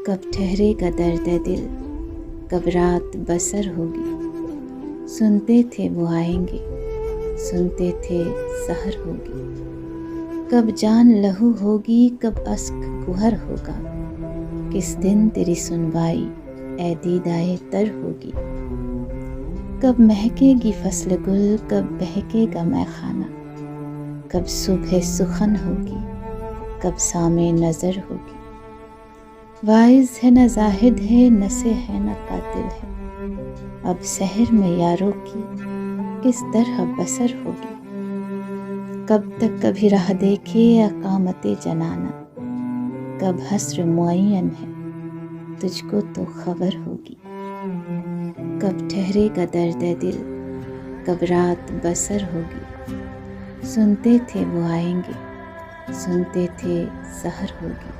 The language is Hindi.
कब ठहरेगा दर्द दिल, कब रात बसर होगी। सुनते थे वो आएंगे, सुनते थे सहर होगी। कब जान लहू होगी, कब अश्क गुहर होगा। किस दिन तेरी सुनवाई ए दीदाए तर होगी। कब महकेगी फसल गुल, कब बहकेगा मैखाना। कब सुबह सुखन होगी, कब सामे नज़र होगी। वाइज़ है न जाहिद है, नशे है न कातिल है। अब शहर में यारों की किस तरह बसर होगी। कब तक कभी राह देखे या कामते जनाना। कब हस्र मुअय्यन है, तुझको तो खबर होगी। कब ठहरेगा दर्द दिल, कब रात बसर होगी। सुनते थे वो आएंगे, सुनते थे सहर होगी।